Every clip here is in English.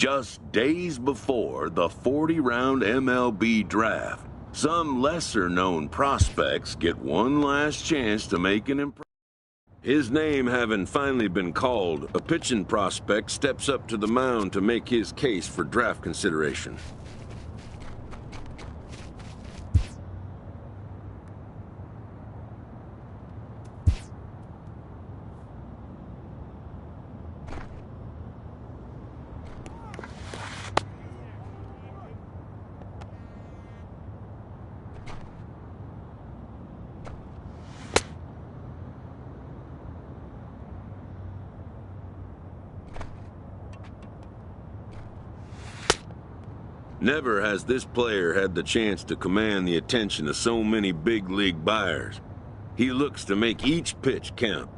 Just days before the 40-round MLB draft, some lesser-known prospects get one last chance to make an impression. His name having finally been called, a pitching prospect steps up to the mound to make his case for draft consideration. Never has this player had the chance to command the attention of so many big league buyers. He looks to make each pitch count.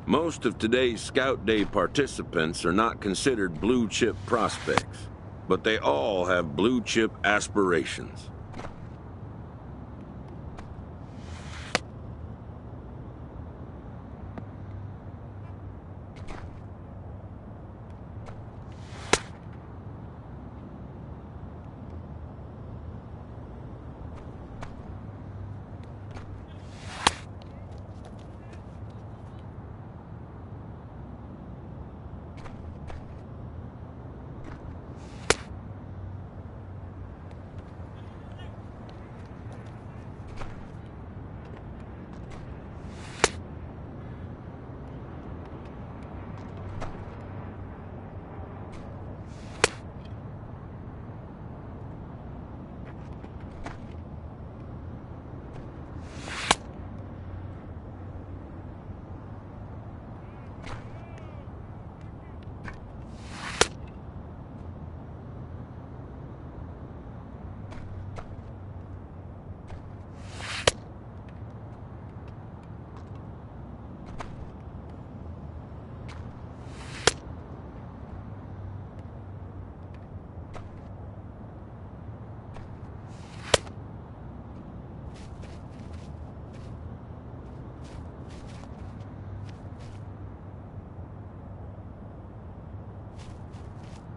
Most of today's Scout Day participants are not considered blue-chip prospects, but they all have blue-chip aspirations.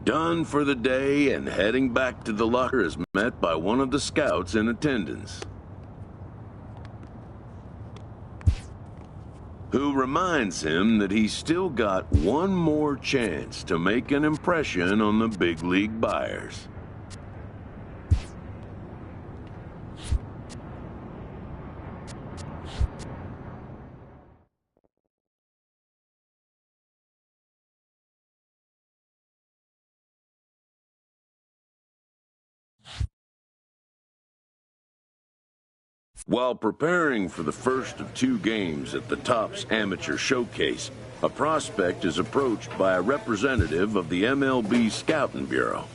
Done for the day and heading back to the locker is met by one of the scouts in attendance, who reminds him that he's still got one more chance to make an impression on the big league buyers. While preparing for the first of 2 games at the Topps Amateur Showcase, a prospect is approached by a representative of the MLB Scouting Bureau.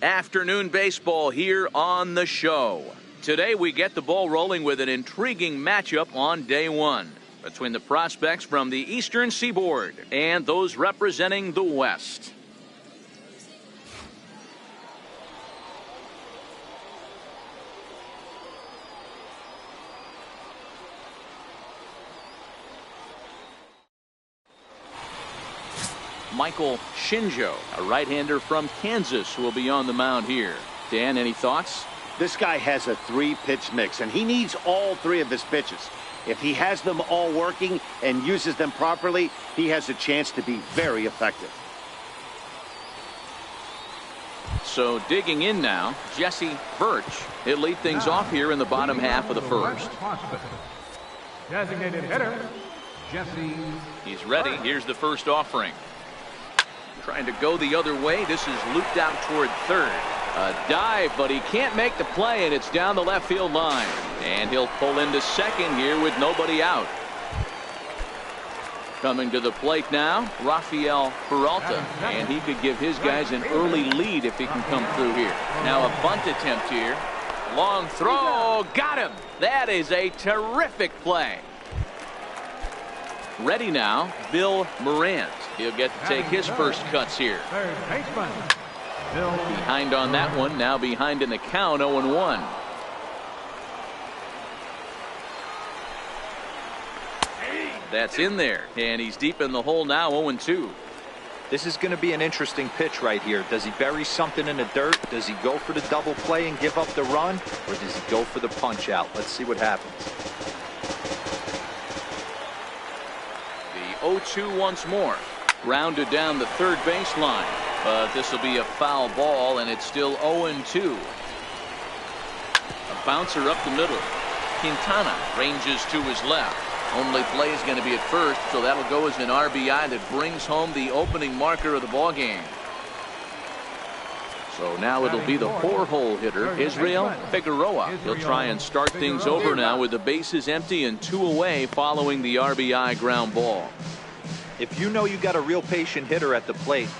Afternoon baseball here on the show. Today we get the ball rolling with an intriguing matchup on day one between the prospects from the Eastern Seaboard and those representing the West. Michael Shinjo, a right-hander from Kansas, will be on the mound here. Dan, any thoughts? This guy has a three-pitch mix, and he needs all three of his pitches. If he has them all working and uses them properly, he has a chance to be very effective. So digging in now, Jesse Birch. He'll lead things off here in the bottom half of the first. Designated hitter, Jesse. He's ready. Here's the first offering. Trying to go the other way. This is looped out toward third. A dive, but he can't make the play, and it's down the left field line. And he'll pull into second here with nobody out. Coming to the plate now, Rafael Peralta, and he could give his guys an early lead if he can come through here. Now a bunt attempt here. Long throw, got him. That is a terrific play. Ready now, Bill Morant. He'll get to take his first cuts here. Behind on that one, now behind in the count, 0-1. That's in there, and he's deep in the hole now, 0-2. This is going to be an interesting pitch right here. Does he bury something in the dirt? Does he go for the double play and give up the run? Or does he go for the punch out? Let's see what happens. The 0-2 once more. Grounded down the third baseline. But this will be a foul ball, and it's still 0-2. A bouncer up the middle. Quintana ranges to his left. Only play is going to be at first, so that'll go as an RBI that brings home the opening marker of the ball game. So now it'll be the four-hole hitter, Israel Figueroa. He'll try and start things over now with the bases empty and 2 away following the RBI ground ball. If you know you got a real patient hitter at the plate,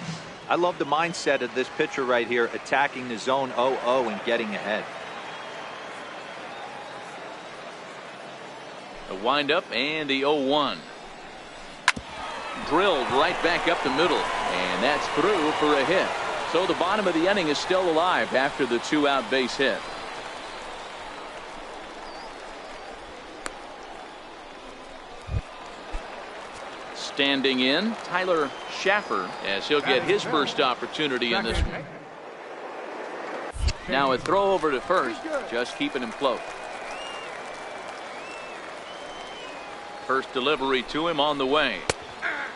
I love the mindset of this pitcher right here, attacking the zone 0-0 and getting ahead. The windup and the 0-1. Drilled right back up the middle, and that's through for a hit. So the bottom of the inning is still alive after the 2-out base hit. Standing in, Tyler Schaffer, as he'll get his first opportunity in this one. Now a throw over to first, just keeping him close. First delivery to him on the way.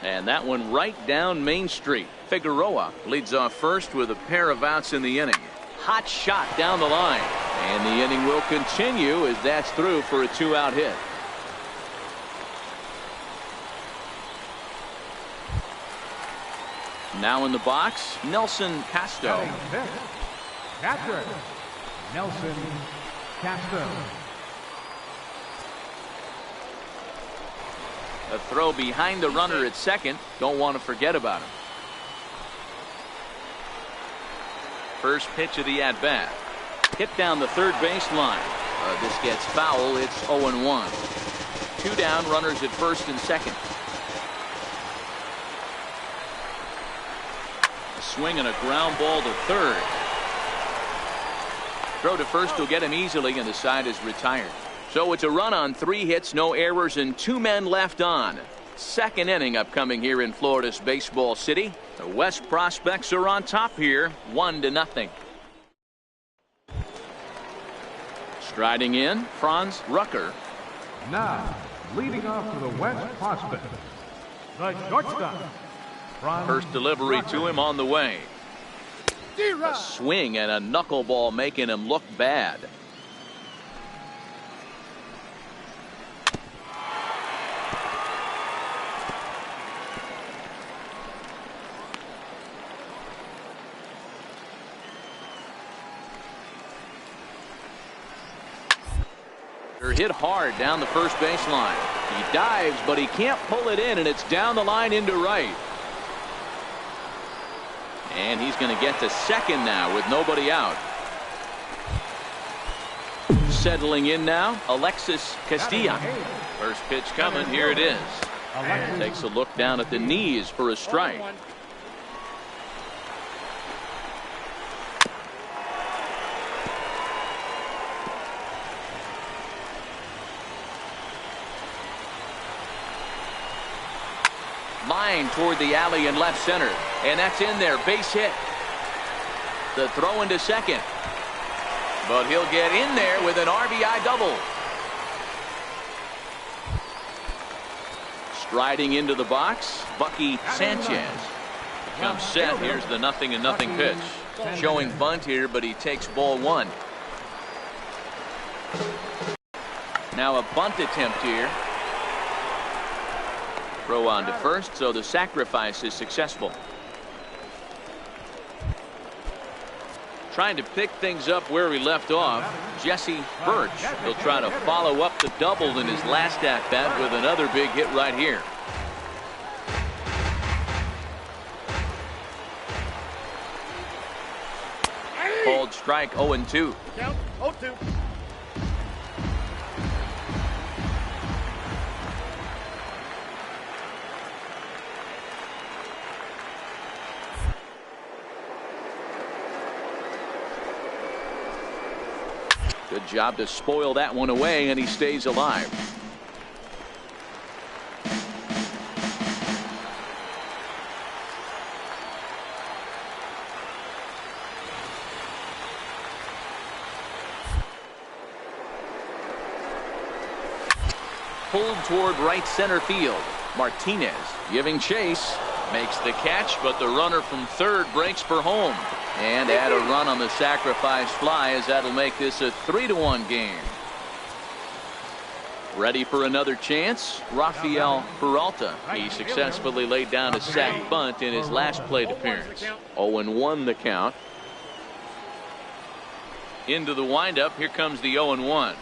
And that one right down Main Street. Figueroa leads off first with a pair of outs in the inning. Hot shot down the line. And the inning will continue as that's through for a 2-out hit. Now in the box, Nelson Castro. Catcher, Nelson Castro. A throw behind the runner at second. Don't want to forget about him. First pitch of the at-bat. Hit down the third baseline. This gets foul. It's 0-1. 2 down, runners at first and second. A swing and a ground ball to third. Throw to first will get him easily, and the side is retired. So it's a run on 3 hits, no errors, and 2 men left on. Second inning upcoming here in Florida's Baseball City. The West prospects are on top here, 1-0. Striding in, Franz Rucker. Now, leading off for the West prospect, the shortstop. First delivery to him on the way. A swing and a knuckleball making him look bad. Hit hard down the first baseline. He dives, but he can't pull it in, and it's down the line into right. And he's going to get to second now with nobody out. Settling in now, Alexis Castilla. First pitch coming. Here it is. Takes a look down at the knees for a strike. Line toward the alley in left center. And that's in there. Base hit. The throw into second. But he'll get in there with an RBI double. Striding into the box, Bucky Sanchez. Comes set. Here's the 0-0 pitch. Showing bunt here, but he takes ball one. Now a bunt attempt here. Throw on to first, so the sacrifice is successful. Trying to pick things up where we left off, Jesse Birch. He'll try to follow up the double in his last at-bat with another big hit right here. Called strike 0-2. Count 0-2. Good job to spoil that one away, and he stays alive. Pulled toward right center field. Martinez giving chase. Makes the catch, but the runner from third breaks for home. And add a run on the sacrifice fly, as that'll make this a 3-1 game. Ready for another chance? Rafael Peralta. He successfully laid down a sac bunt in his last plate appearance. 0-1 the count. Into the windup. Here comes the 0-1.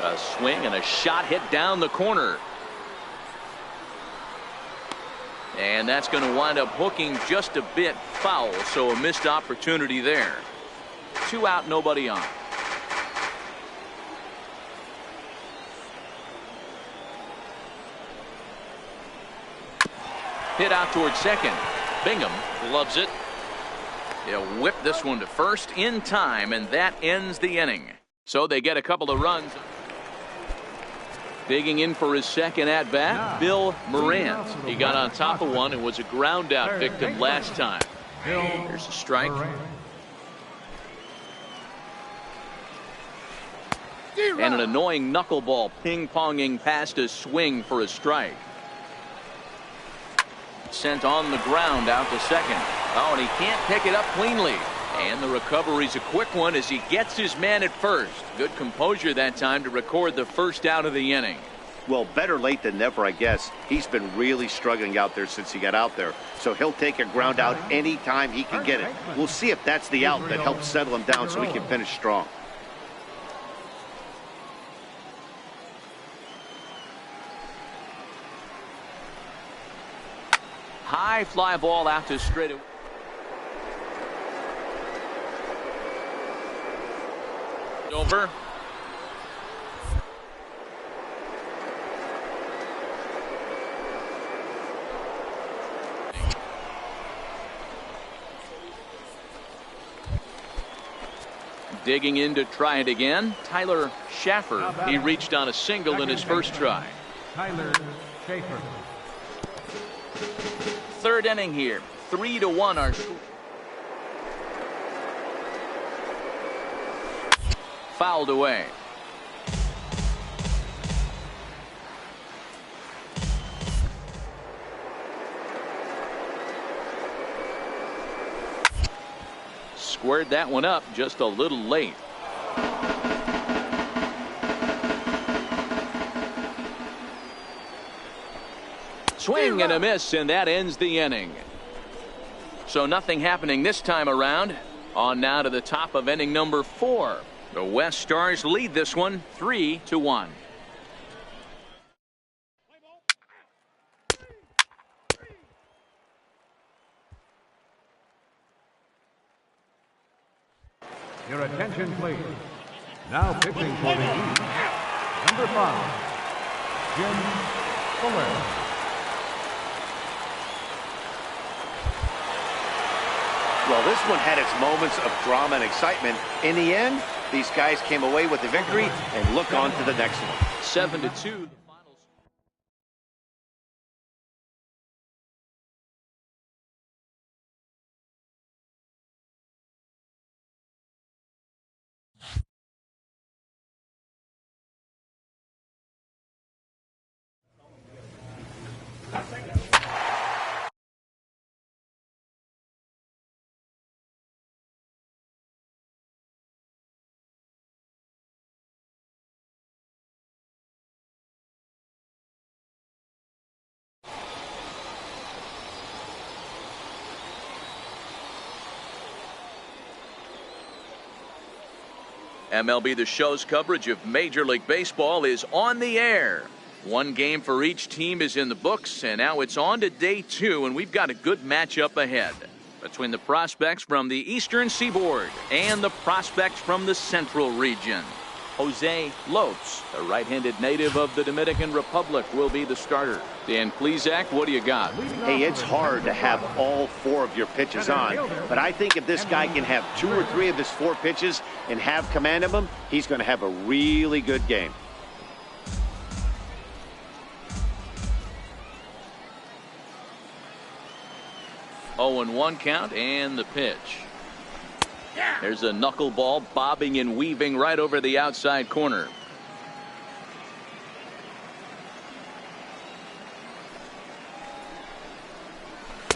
A swing and a shot hit down the corner. And that's going to wind up hooking just a bit foul, so a missed opportunity there. 2 out, nobody on. Hit out towards second. Bingham loves it. He'll whip this one to first in time, and that ends the inning. So they get a couple of runs. Digging in for his second at-bat, Bill Morant. He got on top of one and was a ground-out victim last time. Here's a strike. And an annoying knuckleball ping-ponging past a swing for a strike. Sent on the ground out to second. Oh, and he can't pick it up cleanly. And the recovery's a quick one as he gets his man at first. Good composure that time to record the first out of the inning. Well, better late than never, I guess. He's been really struggling out there since he got out there. So he'll take a ground out anytime he can get it. We'll see if that's the out that helps settle him down so he can finish strong. High fly ball out to straightaway. Over. Digging in to try it again, Tyler Schaffer. He reached on a single in his first try. Tyler Schaffer. Third inning here. 3-1 our score. Fouled away. Squared that one up just a little late. Swing and a miss, and that ends the inning. So nothing happening this time around. On now to the top of inning number 4. The West Stars lead this one 3-1. Your attention, please. Now pitching for the East, number 5, Jim Fuller. Well, this one had its moments of drama and excitement. In the end, these guys came away with the victory and look on to the next one. 7-2. MLB The Show's coverage of Major League Baseball is on the air. One game for each team is in the books, and now it's on to day 2, and we've got a good matchup ahead between the prospects from the Eastern Seaboard and the prospects from the Central region. Jose Lopes, a right-handed native of the Dominican Republic, will be the starter. Dan Plesac, what do you got? Hey, it's hard to have all 4 of your pitches on, but I think if this guy can have 2 or 3 of his 4 pitches and have command of them, he's going to have a really good game. Oh, and 1 count, and the pitch. There's a knuckleball bobbing and weaving right over the outside corner.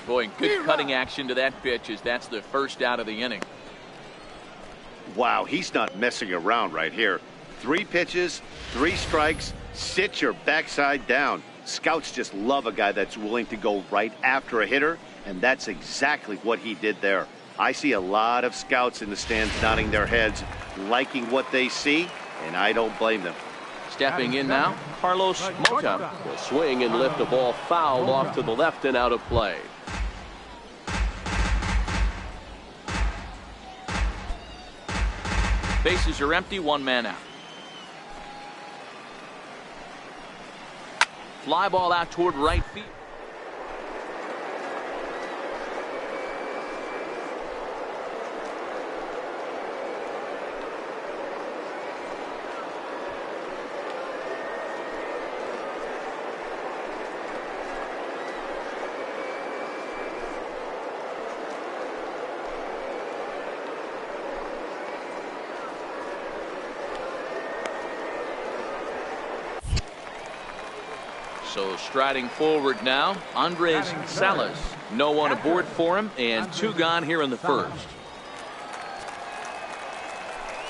Boy, good cutting action to that pitch as that's the first out of the inning. Wow, he's not messing around right here. 3 pitches, 3 strikes, sit your backside down. Scouts just love a guy that's willing to go right after a hitter, and that's exactly what he did there. I see a lot of scouts in the stands nodding their heads, liking what they see, and I don't blame them. Stepping in now, Carlos Mota will swing and lift a ball fouled off to the left and out of play. Bases are empty, 1 man out. Fly ball out toward right field. So striding forward now, Andres Salas. No one aboard for him, and 2 gone here in the first.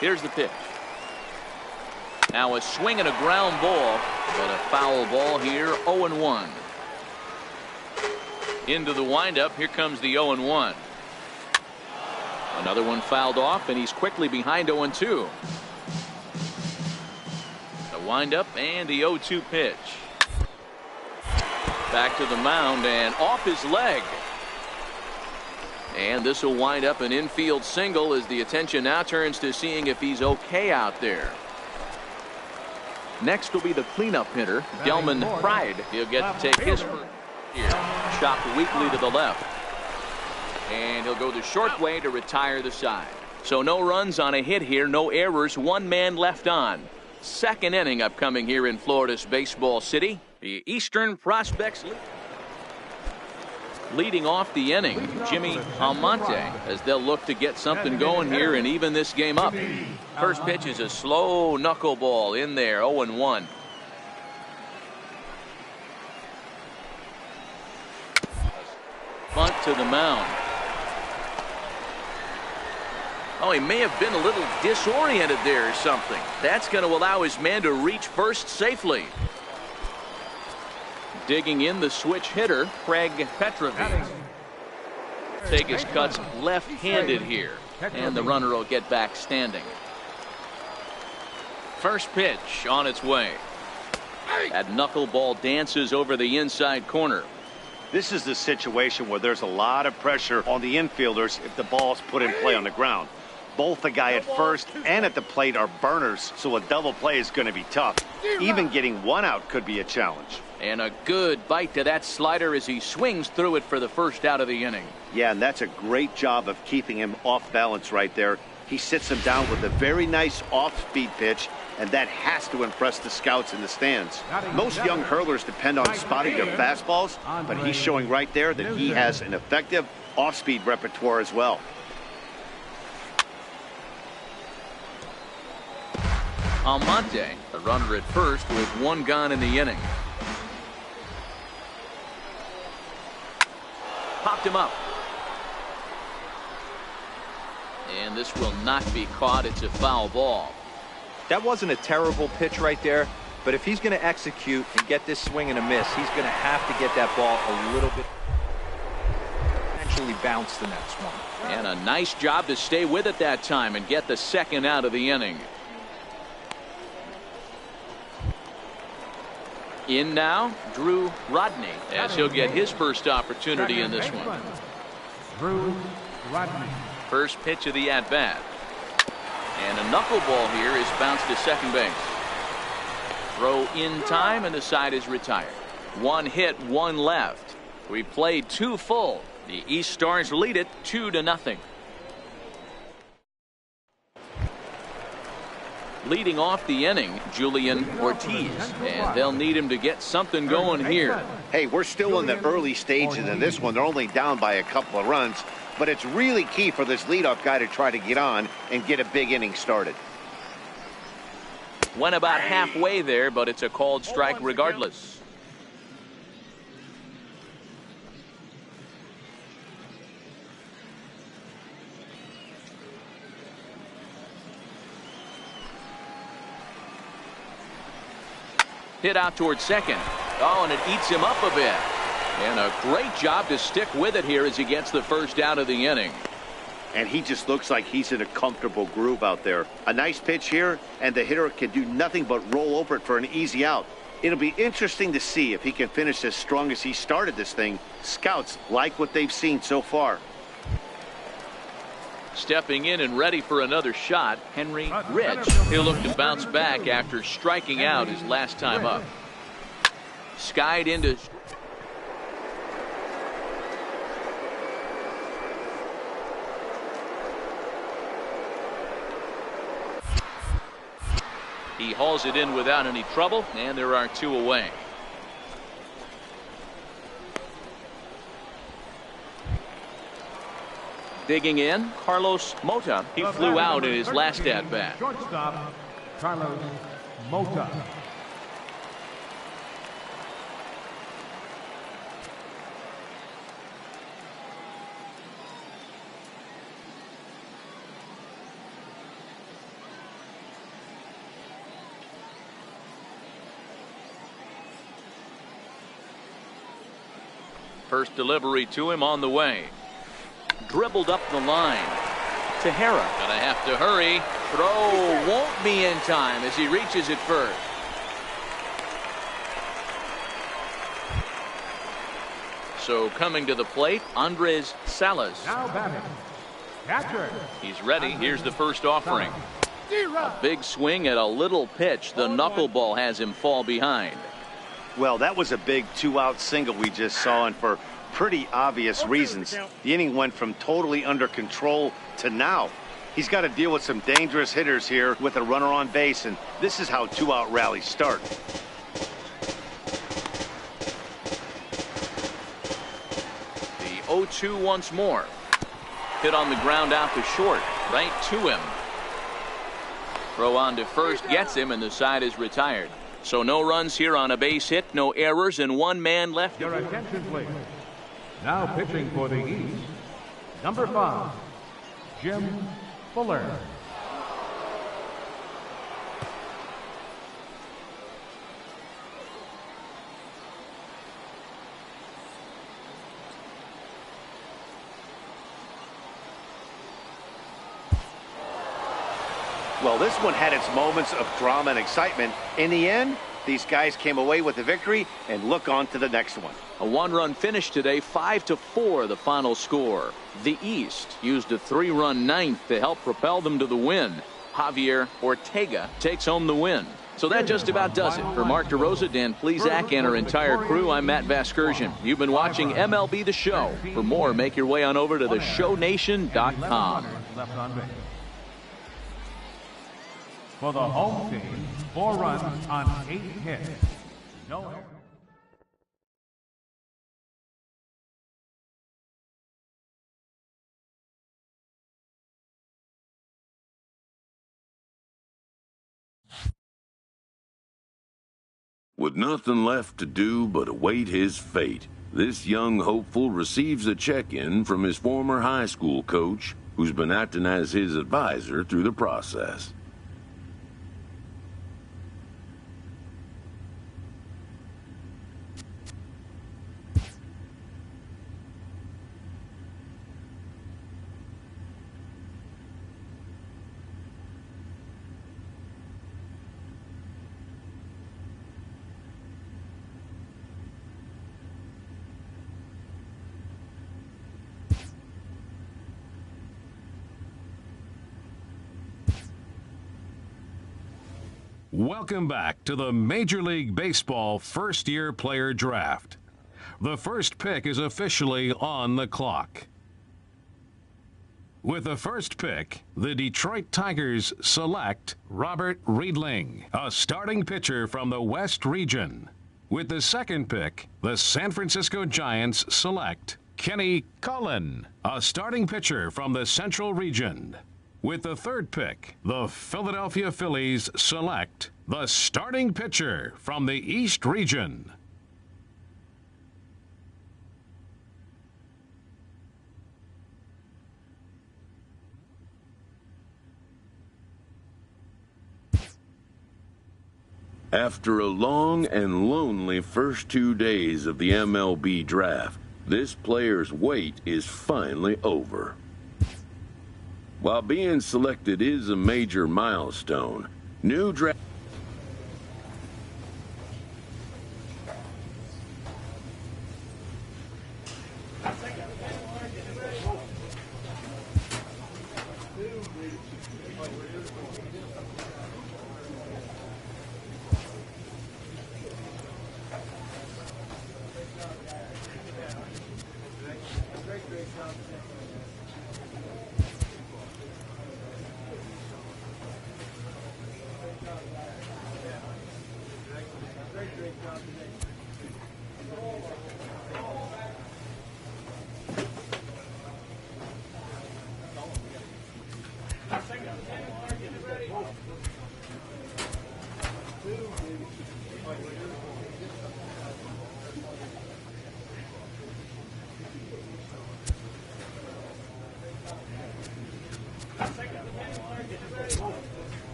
Here's the pitch. Now a swing and a ground ball, but a foul ball here, 0-1. Into the windup, here comes the 0-1. Another one fouled off, and he's quickly behind 0-2. The windup and the 0-2 pitch. Back to the mound and off his leg. And this will wind up an infield single as the attention now turns to seeing if he's okay out there. Next will be the cleanup hitter, Delman Pride. He'll get to take his first here. Chopped weakly to the left. And he'll go the short way to retire the side. So no runs on a hit here, no errors, 1 man left on. Second inning upcoming here in Florida's Baseball City. The Eastern Prospects leading off the inning, Jimmy Almonte, as they'll look to get something going here and even this game up. First pitch is a slow knuckleball in there, 0-1. Bunt to the mound. Oh, he may have been a little disoriented there or something. That's going to allow his man to reach first safely. Digging in the switch hitter, Craig Petrovich. Take his cuts left-handed here, and the runner will get back standing. First pitch on its way. That knuckleball dances over the inside corner. This is the situation where there's a lot of pressure on the infielders if the ball's put in play on the ground. Both the guy at first and at the plate are burners, so a double play is going to be tough. Even getting one out could be a challenge. And a good bite to that slider as he swings through it for the first out of the inning. Yeah, and that's a great job of keeping him off balance right there. He sits him down with a very nice off-speed pitch, and that has to impress the scouts in the stands. Most young hurlers depend on spotting their fastballs, but he's showing right there that he has an effective off-speed repertoire as well. Almonte, the runner at first with one gone in the inning. Popped him up. And this will not be caught. It's a foul ball. That wasn't a terrible pitch right there, but if he's going to execute and get this swing and a miss, he's going to have to get that ball a little bit. Actually bounce the next one. And a nice job to stay with it that time and get the second out of the inning. In now, Drew Rodney, as he'll get his first opportunity in this one. Drew Rodney. First pitch of the at-bat. And a knuckleball here is bounced to second base. Throw in time, and the side is retired. One hit, one left. We played two full. The East Stars lead it 2-0. Leading off the inning, Julian Ortiz, and they'll need him to get something going here. Hey, we're still in the early stages of this one. They're only down by a couple of runs, but it's really key for this leadoff guy to try to get on and get a big inning started. Went about halfway there, but it's a called strike regardless. Hit out towards second. Oh, and it eats him up a bit. And a great job to stick with it here as he gets the first out of the inning. And he just looks like he's in a comfortable groove out there. A nice pitch here, and the hitter can do nothing but roll over it for an easy out. It'll be interesting to see if he can finish as strong as he started this thing. Scouts like what they've seen so far. Stepping in and ready for another shot, Henry Rich. He'll look to bounce back after striking out his last time up. Skied into. He hauls it in without any trouble, and there are two away. Digging in, Carlos Mota. He flew out in his last at-bat. Shortstop, Carlos Mota. First delivery to him on the way. Dribbled up the line. Tejera gonna have to hurry. Throw won't be in time as he reaches it first. So coming to the plate, Andres Salas. Now batting, catcher. He's ready. Here's the first offering. A big swing at a little pitch. The knuckleball has him fall behind. Well, that was a big two-out single we just saw, and for pretty obvious reasons. The inning went from totally under control to now. He's got to deal with some dangerous hitters here with a runner on base, and this is how two-out rallies start. The 0-2 once more. Hit on the ground out to short, right to him. Throw on to first gets him, and the side is retired. So no runs here on a base hit, no errors, and one man left. Your attention, please. Now pitching for the East, number 5, Jim Fuller. Well, this one had its moments of drama and excitement. In the end, These guys came away with the victory and look on to the next one. A one-run finish today, 5-4 the final score. The East used a 3-run ninth to help propel them to the win. Javier Ortega takes home the win. So that just about does it. For Mark DeRosa, Dan Plesac, and our entire crew, I'm Matt Vasgersian. You've been watching MLB The Show. For more, make your way on over to theshownation.com. For the home team, 4 runs on 8 hits. No errors. With nothing left to do but await his fate, this young hopeful receives a check-in from his former high school coach, who's been acting as his advisor through the process. Welcome back to the Major League Baseball first-year player draft. The first pick is officially on the clock. With the first pick, the Detroit Tigers select Robert Riedling, a starting pitcher from the West Region. With the second pick, the San Francisco Giants select Kenny Cullen, a starting pitcher from the Central Region. With the third pick, the Philadelphia Phillies select the starting pitcher from the East Region. After a long and lonely first 2 days of the MLB draft, this player's wait is finally over. While being selected is a major milestone, new draft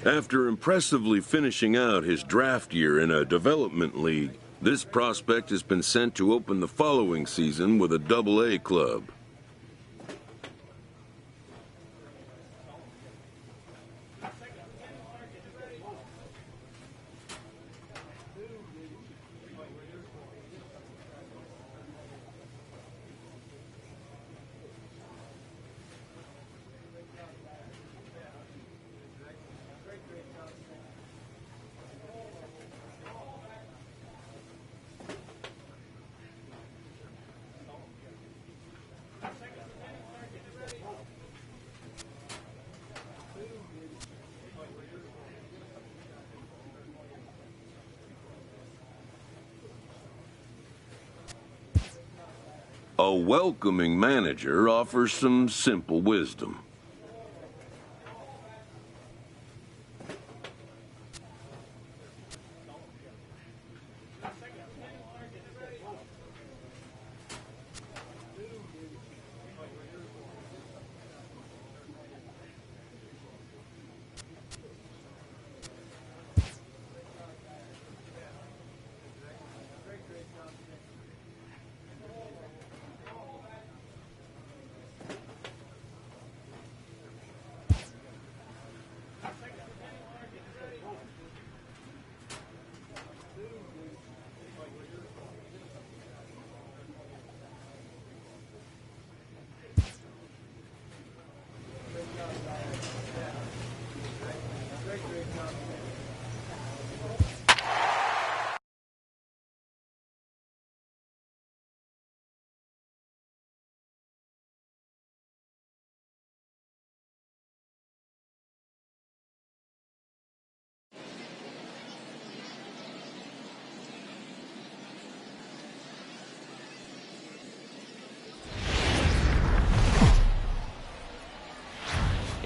After impressively finishing out his draft year in a development league, this prospect has been sent to open the following season with a Double-A club. A welcoming manager offers some simple wisdom.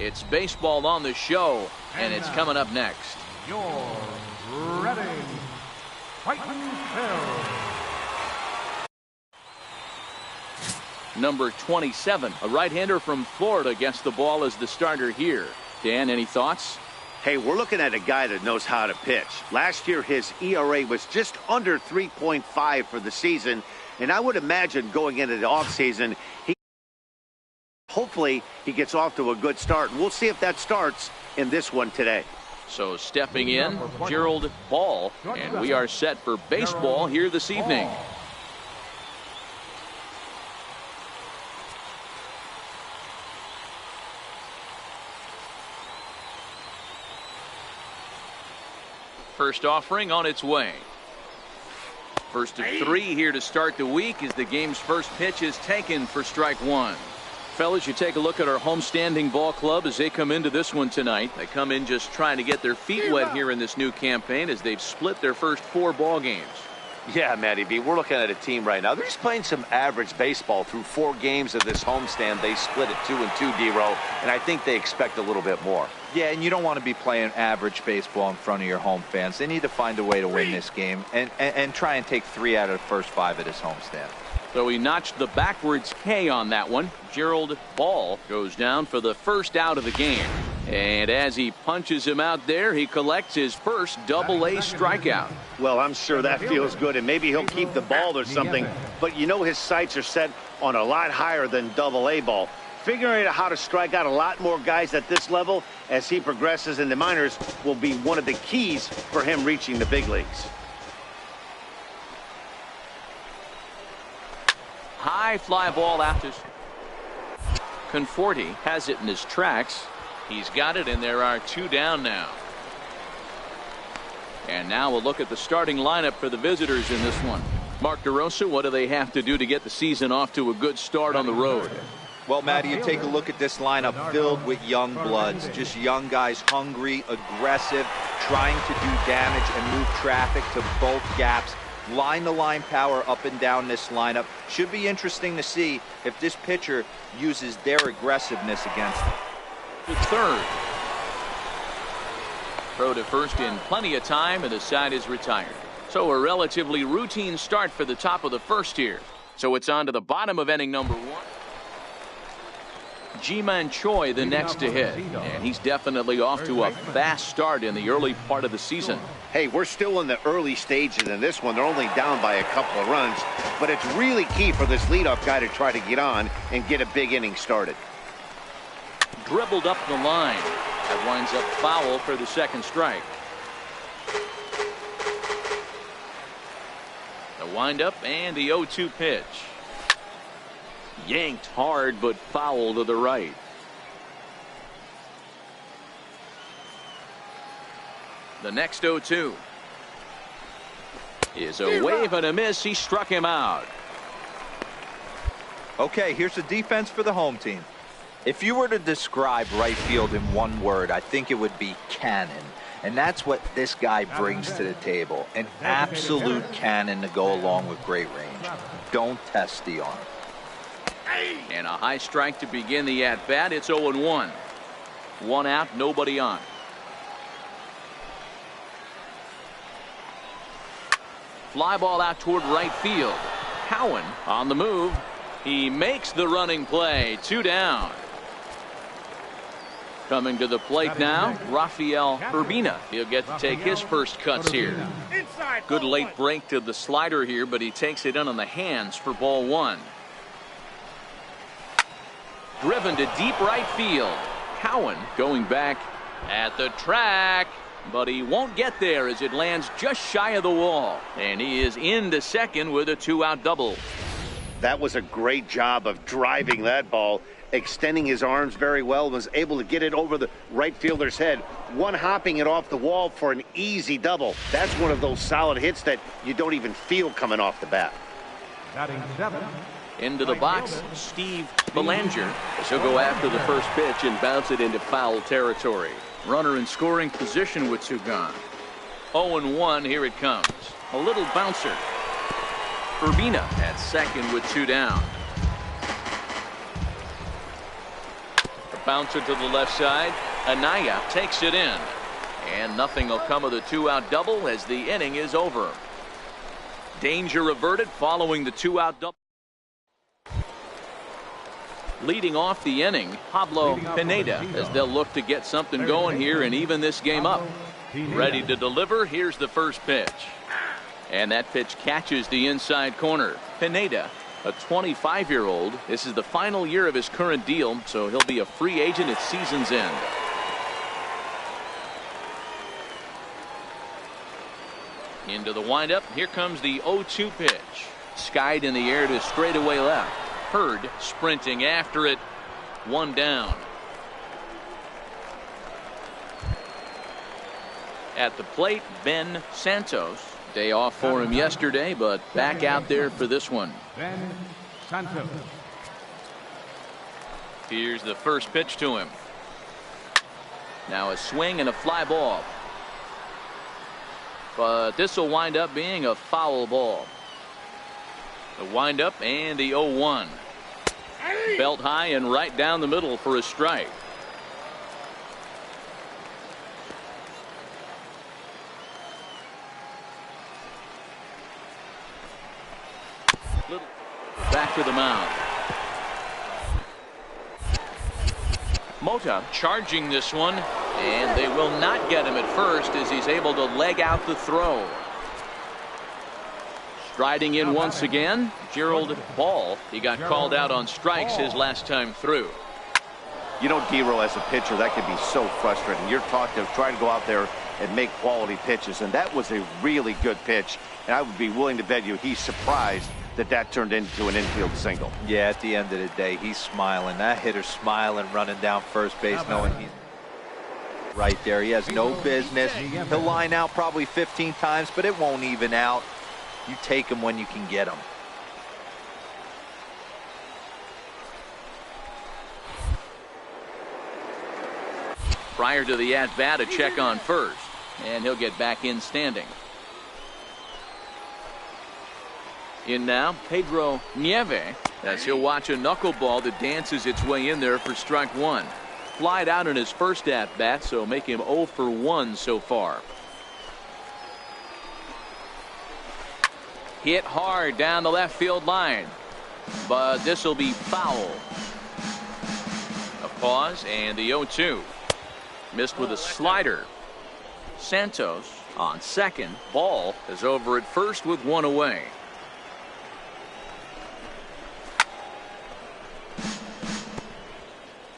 It's baseball on the show, and it's coming up next. You're ready. Fight Phil. Number 27, a right-hander from Florida, gets the ball as the starter here. Dan, any thoughts? Hey, we're looking at a guy that knows how to pitch. Last year, his ERA was just under 3.5 for the season, and I would imagine going into the offseason, hopefully he gets off to a good start. We'll see if that starts in this one today. So stepping in, Gerald Ball, and we are set for baseball here this evening. First offering on its way. First of 3 here to start the week as the game's first pitch is taken for strike 1. Fellas, you take a look at our homestanding ball club as they come into this one tonight. They come in just trying to get their feet wet here in this new campaign as they've split their first 4 ball games. Yeah, Matty B, we're looking at a team right now. They're just playing some average baseball through 4 games of this homestand. They split it 2-2, D-Row, and I think they expect a little bit more. Yeah, and you don't want to be playing average baseball in front of your home fans. They need to find a way to win this game and try and take 3 out of the first 5 of this homestand. So he notched the backwards K on that one. Gerald Ball goes down for the first out of the game. And as he punches him out there, he collects his first Double-A strikeout. Well, I'm sure that feels good, and maybe he'll keep the ball or something. But you know his sights are set on a lot higher than Double-A ball. Figuring out how to strike out a lot more guys at this level as he progresses in the minors will be one of the keys for him reaching the big leagues. High fly ball after. Conforti has it in his tracks. He's got it, and there are 2 down now. And now we'll look at the starting lineup for the visitors in this one. Mark DeRosa, what do they have to do to get the season off to a good start on the road? Well, Matty, you take a look at this lineup filled with young bloods, just young guys, hungry, aggressive, trying to do damage and move traffic to both gaps. Line-to-line power up and down this lineup. Should be interesting to see if this pitcher uses their aggressiveness against them. To third. Throw to first in plenty of time, and the side is retired. So a relatively routine start for the top of the first here. So it's on to the bottom of inning number 1. Ji-Man Choi the next to hit, and he's definitely off to a fast start in the early part of the season. Hey, we're still in the early stages in this one. They're only down by a couple of runs, but it's really key for this leadoff guy to try to get on and get a big inning started. Dribbled up the line. That winds up foul for the second strike. The windup and the 0-2 pitch. Yanked hard, but foul to the right. The next 0-2 is a wave and a miss. He struck him out. Okay, here's the defense for the home team. If you were to describe right field in one word, I think it would be cannon. And that's what this guy brings to the table. An absolute cannon to go along with great range. Don't test the arm. And a high strike to begin the at-bat. It's 0-1. 1 out, nobody on. Fly ball out toward right field. Cowan on the move. He makes the running play. 2 down. Coming to the plate now, Rafael Urbina. He'll get to take his first cuts here. Good late break to the slider here, but he takes it in on the hands for ball 1. Driven to deep right field. Cowan going back at the track, but he won't get there as it lands just shy of the wall. And he is into second with a 2-out double. That was a great job of driving that ball, extending his arms very well, was able to get it over the right fielder's head, one-hopping it off the wall for an easy double. That's one of those solid hits that you don't even feel coming off the bat. Batting 7. Into the box, Steve Belanger. He'll go after the first pitch and bounce it into foul territory. Runner in scoring position with 2 gone. 0-1, here it comes. A little bouncer. Urbina at second with 2 down. The bouncer to the left side. Anaya takes it in. And nothing will come of the 2-out double as the inning is over. Danger averted following the 2-out double. Leading off the inning, Pablo Pineda, as they'll look to get something going here and even this game up. Ready to deliver. Here's the first pitch. And that pitch catches the inside corner. Pineda, a 25-year-old. This is the final year of his current deal, so he'll be a free agent at season's end. Into the windup. Here comes the 0-2 pitch. Skied in the air to straightaway left. Hurd sprinting after it. 1 down. At the plate, Ben Santos. Day off for him yesterday, but back out there for this one. Ben Santos. Here's the first pitch to him. Now a swing and a fly ball. But this will wind up being a foul ball. The windup and the 0-1. Belt high and right down the middle for a strike. Back to the mound. Mota charging this one, and they will not get him at first as he's able to leg out the throw. Striding in once again, Gerald Ball. He got called out on strikes his last time through. You know, Dero, as a pitcher, that can be so frustrating. You're taught to try to go out there and make quality pitches, and that was a really good pitch. And I would be willing to bet you he's surprised that turned into an infield single. Yeah, at the end of the day, he's smiling. That hitter's smiling, running down first base, knowing he's right there. He has no business. He'll line out probably 15 times, but it won't even out. You take him when you can get him. Prior to the at-bat, a check on first, and he'll get back in standing. In now, Pedro Nieve, as he'll watch a knuckleball that dances its way in there for strike one. Flied out in his first at-bat, so make him 0 for 1 so far. Hit hard down the left field line, but this will be foul. A pause and the 0-2. Missed with a slider. Santos on second. Ball is over at first with one away.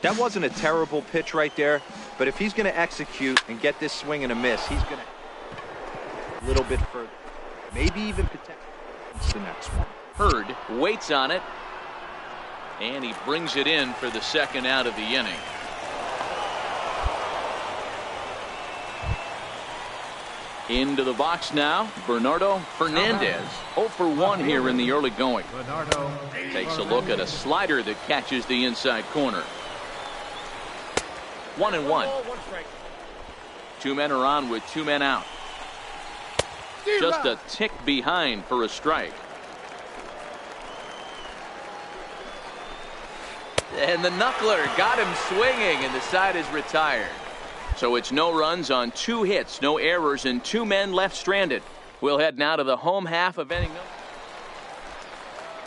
That wasn't a terrible pitch right there, but if he's going to execute and get this swing and a miss, he's going to a little bit further. Maybe even protect the next one. Hurd waits on it, and he brings it in for the second out of the inning. Into the box now, Bernardo Fernandez. 0 for 1 here in the early going. Takes a look at a slider that catches the inside corner. 1-1. Two men are on with two men out. Just a tick behind for a strike. And the knuckler got him swinging, and the side is retired. So it's no runs on 2 hits, no errors, and 2 men left stranded. We'll head now to the home half of inning.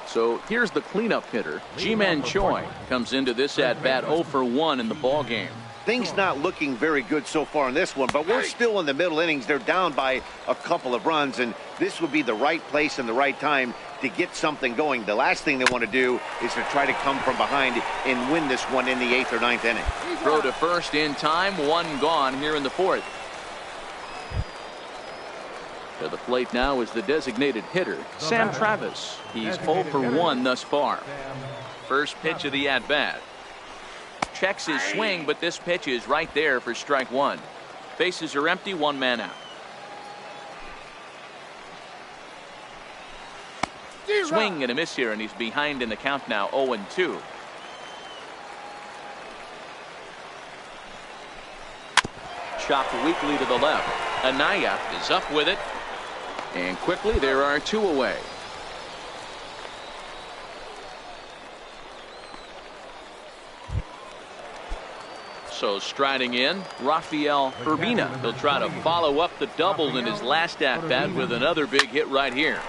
So here's the cleanup hitter. Ji-Man Choi comes into this at-bat 0 for 1 in the ball game. Things not looking very good so far in this one, but we're still in the middle innings. They're down by a couple of runs, and this would be the right place and the right time to get something going. The last thing they want to do is to try to come from behind and win this one in the 8th or 9th inning. Throw to first in time, 1 gone here in the 4th. To the plate now is the designated hitter, Sam Travis. He's 0 for 1 thus far. First pitch of the at-bat. Checks his swing, but this pitch is right there for strike 1. Bases are empty, 1 man out. Swing and a miss here, and he's behind in the count now, 0-2. Chopped weakly to the left. Anaya is up with it, and quickly there are 2 away. So striding in, Rafael Urbina. He'll try to follow up the double in his last at-bat with another big hit right here.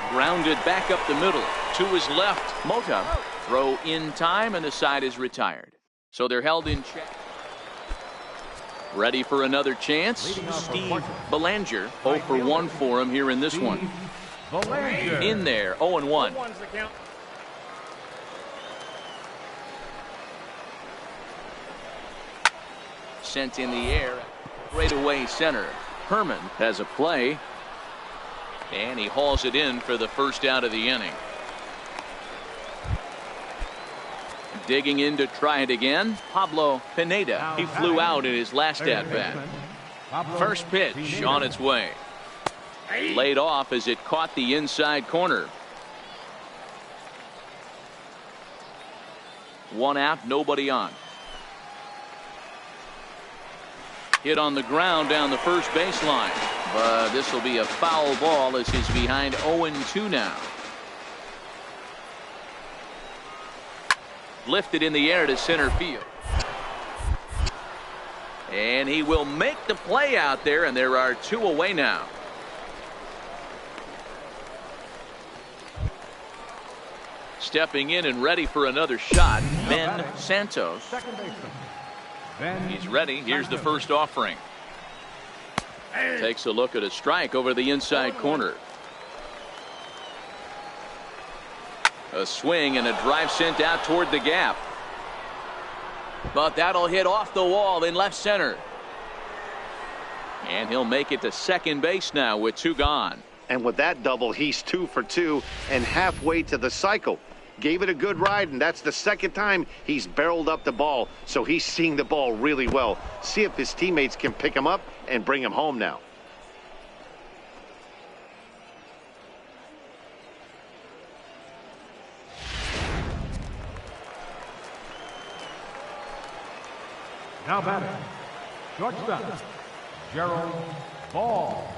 Grounded back up the middle. To his left, Mota. Throw in time, and the side is retired. So they're held in check. Ready for another chance. Steve Belanger. 0 for 1 for him here in this one. In there, 0-1. Sent in the air, right away center. Herman has a play, and he hauls it in for the first out of the inning. Digging in to try it again, Pablo Pineda. He flew out in his last at-bat. First pitch on its way. Laid off as it caught the inside corner. One out, nobody on. Hit on the ground down the first baseline, but this will be a foul ball as he's behind 0-2 now. Lifted in the air to center field. And he will make the play out there, and there are 2 away now. Stepping in and ready for another shot, Ben Santos. He's ready. Here's the first offering. Takes a look at a strike over the inside corner. A swing and a drive sent out toward the gap. But that'll hit off the wall in left center. And he'll make it to second base now with 2 gone. And with that double, he's 2 for 2 and halfway to the cycle. Gave it a good ride, and that's the second time he's barreled up the ball, so he's seeing the ball really well. See if his teammates can pick him up and bring him home now. Now batting, shortstop, Gerald Ball.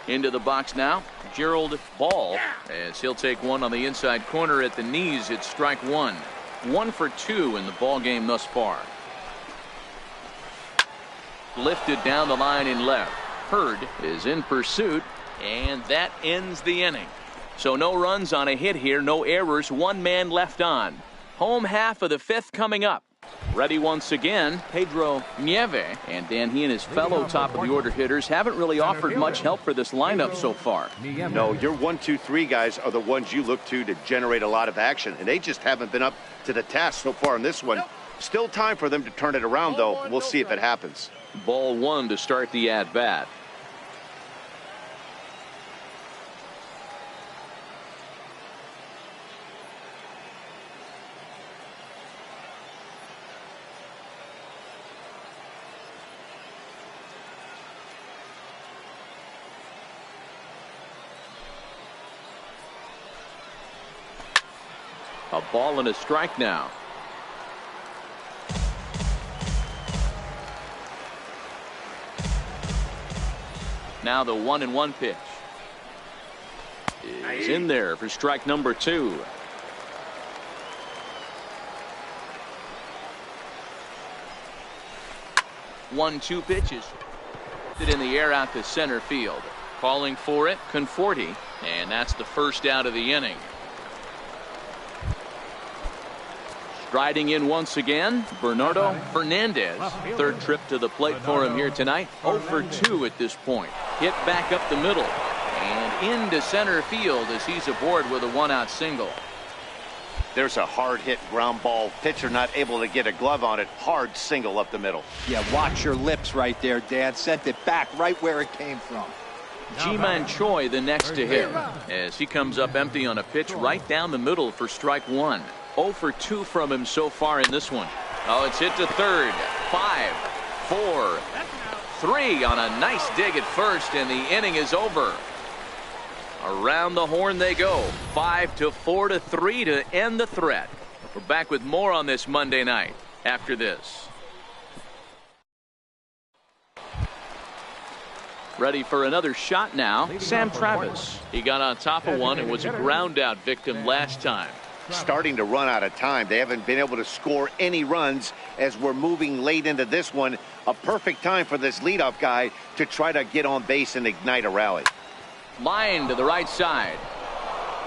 Into the box now, Gerald Ball, as he'll take one on the inside corner at the knees. It's strike 1. 1 for 2 in the ball game thus far. Lifted down the line in left. Hurd is in pursuit, and that ends the inning. So no runs on a hit here, no errors, 1 man left on. Home half of the 5th coming up. Ready once again, Pedro Nieve. And Dan, he and his fellow top of the order hitters haven't really offered much help for this lineup so far. No, your 1, 2, 3 guys are the ones you look to generate a lot of action, and they just haven't been up to the task so far in this one. Still time for them to turn it around, though. We'll see if it happens. Ball 1 to start the at-bat. A ball and a strike now. Now the 1-1 pitch is in there for strike number 2. One-two pitches. It in the air out to center field. Calling for it, Conforti, and that's the first out of the inning. Striding in once again, Bernardo Fernandez. Third trip to the plate for him here tonight. 0 for 2 at this point. Hit back up the middle and into center field as he's aboard with a 1-out single. There's a hard hit ground ball. Pitcher not able to get a glove on it. Hard single up the middle. Yeah, watch your lips right there, Dan. Sent it back right where it came from. Ji-Man Choi the next to hit as he comes up empty on a pitch right down the middle for strike 1. 0 for 2 from him so far in this one. Oh, it's hit to third. 5, 4, 3 on a nice dig at first, and the inning is over. Around the horn they go. 5-4 to 3 to end the threat. We're back with more on this Monday night after this. Ready for another shot now, Sam Travis. He got on top of one and was a ground out victim last time. Starting to run out of time. They haven't been able to score any runs as we're moving late into this one. A perfect time for this leadoff guy to try to get on base and ignite a rally. Line to the right side.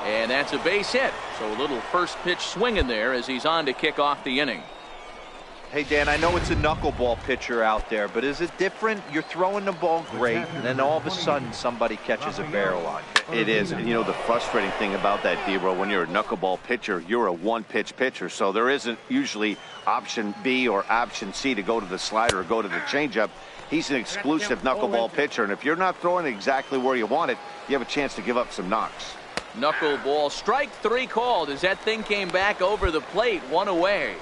And that's a base hit. So a little first pitch swing in there as he's on to kick off the inning. Hey, Dan, I know it's a knuckleball pitcher out there, but is it different? You're throwing the ball great, and then all of a sudden somebody catches a barrel on you. It is. And you know the frustrating thing about that, Debro, when you're a knuckleball pitcher, you're a one-pitch pitcher. So there isn't usually option B or option C to go to the slider or go to the changeup. He's an exclusive knuckleball pitcher, and if you're not throwing it exactly where you want it, you have a chance to give up some knocks. Knuckleball, strike 3 called as that thing came back over the plate, 1 away.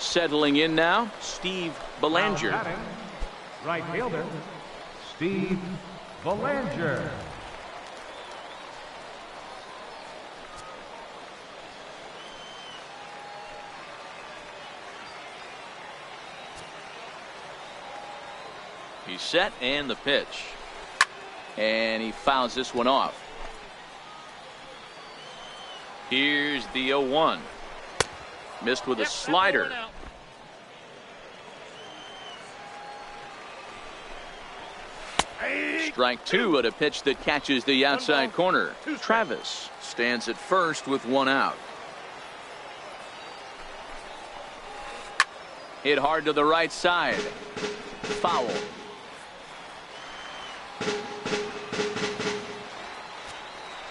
Settling in now, Steve Belanger. Now batting, right fielder, Steve Belanger. He's set and the pitch. And he fouls this one off. Here's the 0-1. Missed with a slider. Strike two at a pitch that catches the outside corner. Travis stands at first with one out. Hit hard to the right side. Foul.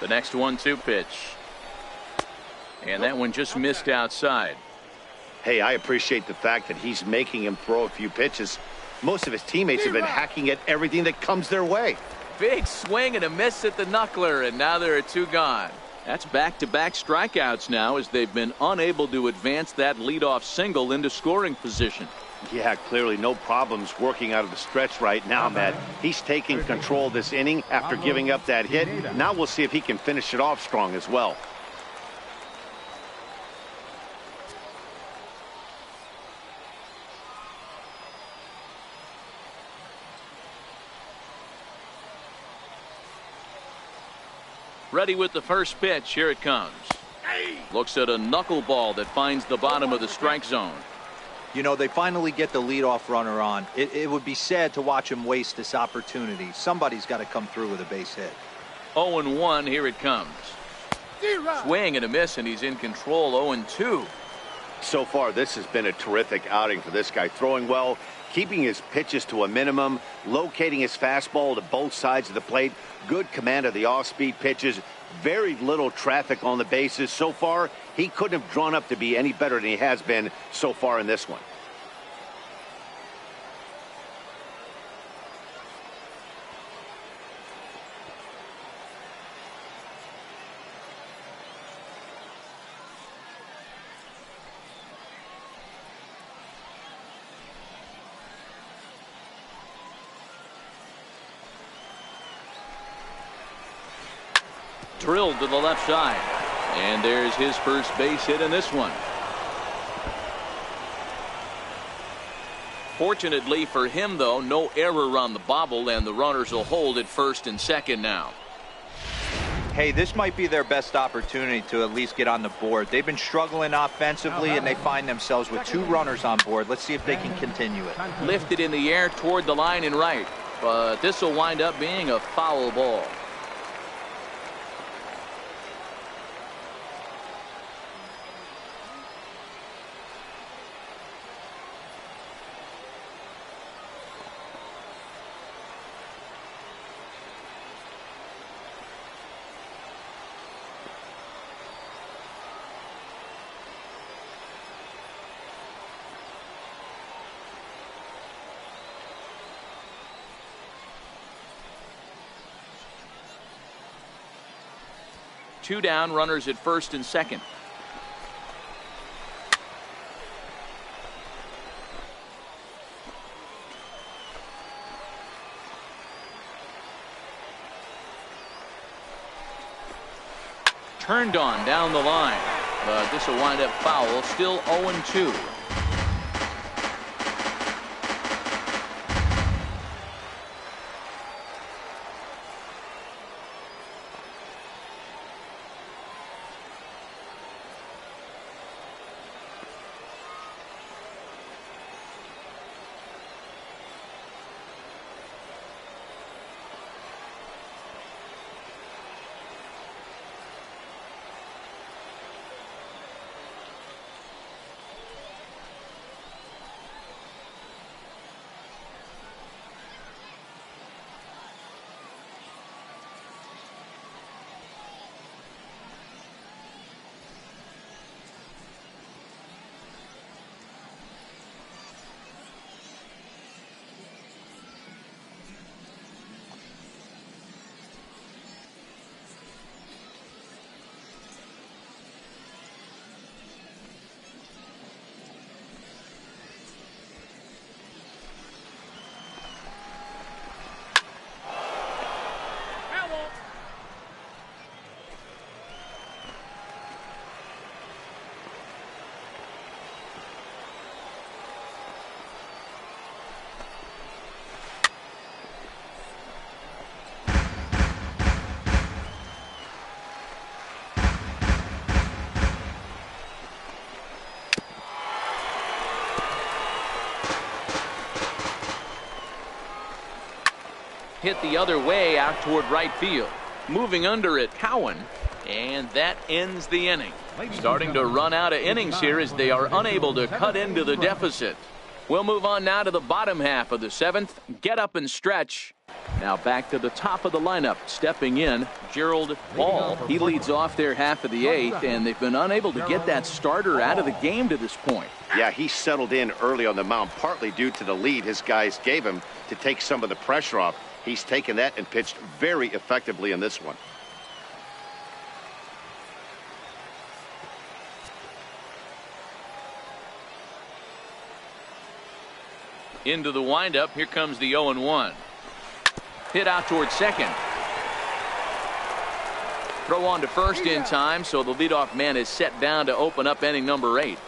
The next 1-2 pitch. And that one just missed outside. Hey, I appreciate the fact that he's making him throw a few pitches. Most of his teammates have been hacking at everything that comes their way. Big swing and a miss at the knuckler, and now there are two gone. That's back-to-back strikeouts now as they've been unable to advance that leadoff single into scoring position. Yeah, clearly no problems working out of the stretch right now, Matt. He's taking control of this inning after giving up that hit. Now we'll see if he can finish it off strong as well. Ready with the first pitch. Here it comes. Looks at a knuckleball that finds the bottom of the strike zone. You know, they finally get the leadoff runner on. It would be sad to watch him waste this opportunity. Somebody's got to come through with a base hit. 0-1. Here it comes. Swing and a miss, and he's in control. 0-2. So far, this has been a terrific outing for this guy. Throwing well, keeping his pitches to a minimum, locating his fastball to both sides of the plate, good command of the off-speed pitches, very little traffic on the bases. So far, he couldn't have drawn up to be any better than he has been so far in this one. Drilled to the left side. And there's his first base hit in this one. Fortunately for him, though, no error on the bobble, and the runners will hold at first and second now. Hey, this might be their best opportunity to at least get on the board. They've been struggling offensively, and they find themselves with two runners on board. Let's see if they can continue it. Lifted in the air toward the line and right, but this will wind up being a foul ball. Two down, runners at first and second. Turned on down the line, but this will wind up foul. Still 0-2. hit the other way out toward right field. Moving under it, Cowan, and that ends the inning. Starting to run out of innings here as they are unable to cut into the deficit. We'll move on now to the bottom half of the seventh. Get up and stretch. Now back to the top of the lineup. Stepping in, Gerald Ball. He leads off their half of the eighth, and they've been unable to get that starter out of the game to this point. Yeah, he settled in early on the mound, partly due to the lead his guys gave him to take some of the pressure off. He's taken that and pitched very effectively in this one. Into the windup. Here comes the 0-1. Hit out towards second. Throw on to first in time, so the leadoff man is set down to open up inning number 8.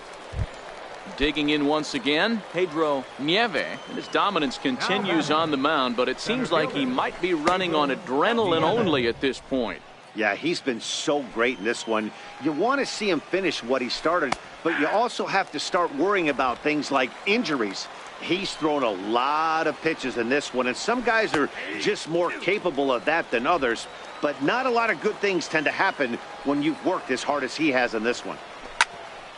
Digging in once again, Pedro Nieve. And his dominance continues on the mound, but it seems like he might be running on adrenaline only at this point. Yeah, he's been so great in this one. You want to see him finish what he started, but you also have to start worrying about things like injuries. He's thrown a lot of pitches in this one, and some guys are just more capable of that than others, but not a lot of good things tend to happen when you've worked as hard as he has in this one.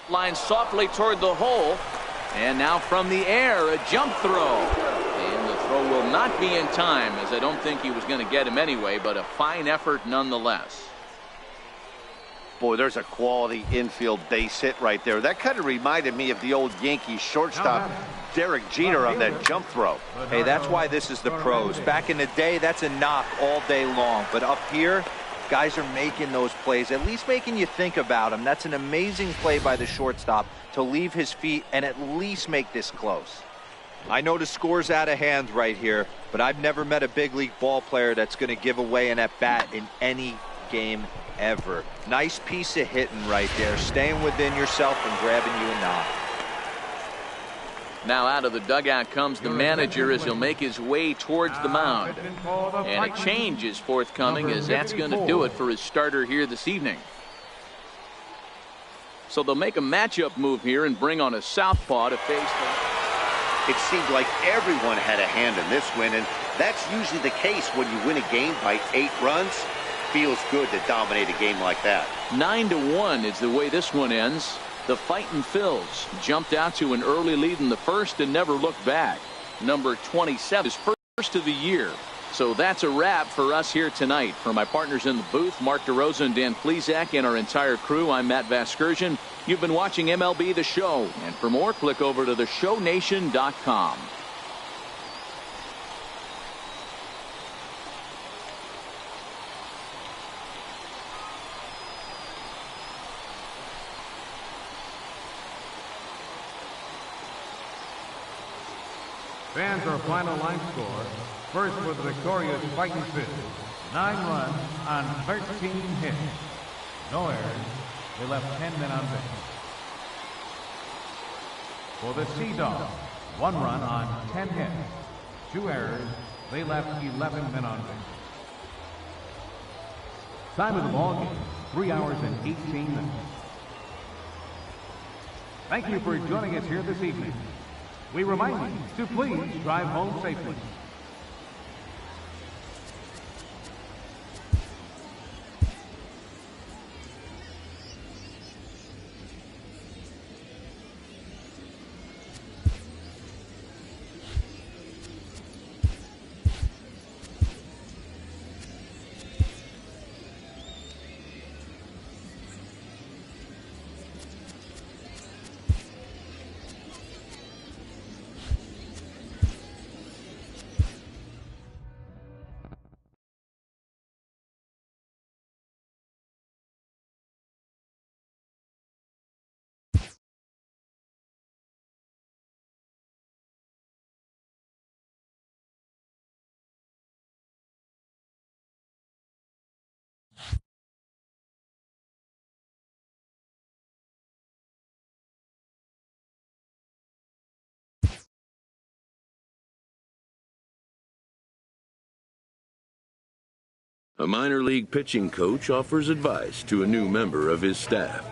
Line softly toward the hole, and now from the air, a jump throw. And the throw will not be in time, as I don't think he was going to get him anyway, but a fine effort nonetheless. Boy, there's a quality infield base hit right there. That kind of reminded me of the old Yankees shortstop, Derek Jeter, on that jump throw. Hey, that's why this is the pros. Back in the day, that's a knock all day long. But up here, guys are making those plays, at least making you think about them. That's an amazing play by the shortstop to leave his feet and at least make this close. I know the score's out of hand right here, but I've never met a big league ball player that's going to give away an at-bat in any game ever. Nice piece of hitting right there, staying within yourself and grabbing you a knock. Now out of the dugout comes the manager as he'll make his way towards the mound. And a change is forthcoming, as that's going to do it for his starter here this evening. So they'll make a matchup move here and bring on a southpaw to face them. It seemed like everyone had a hand in this win, and that's usually the case when you win a game by 8 runs. Feels good to dominate a game like that. 9-1 is the way this one ends. The Fightin' Phils jumped out to an early lead in the first and never looked back. Number 27 is first of the year. So that's a wrap for us here tonight. For my partners in the booth, Mark DeRosa and Dan Plesac, and our entire crew, I'm Matt Vasgersian. You've been watching MLB The Show. And for more, click over to theshownation.com. Fans, our final line score. First for the victorious Fighting Phils. 9 runs on 13 hits. No errors. They left 10 men on base. For the Sea Dogs, 1 run on 10 hits. 2 errors. They left 11 men on base. Time of the ball game, 3 hours and 18 minutes. Thank you for joining us here this evening. We remind you to please drive home safely. A minor league pitching coach offers advice to a new member of his staff.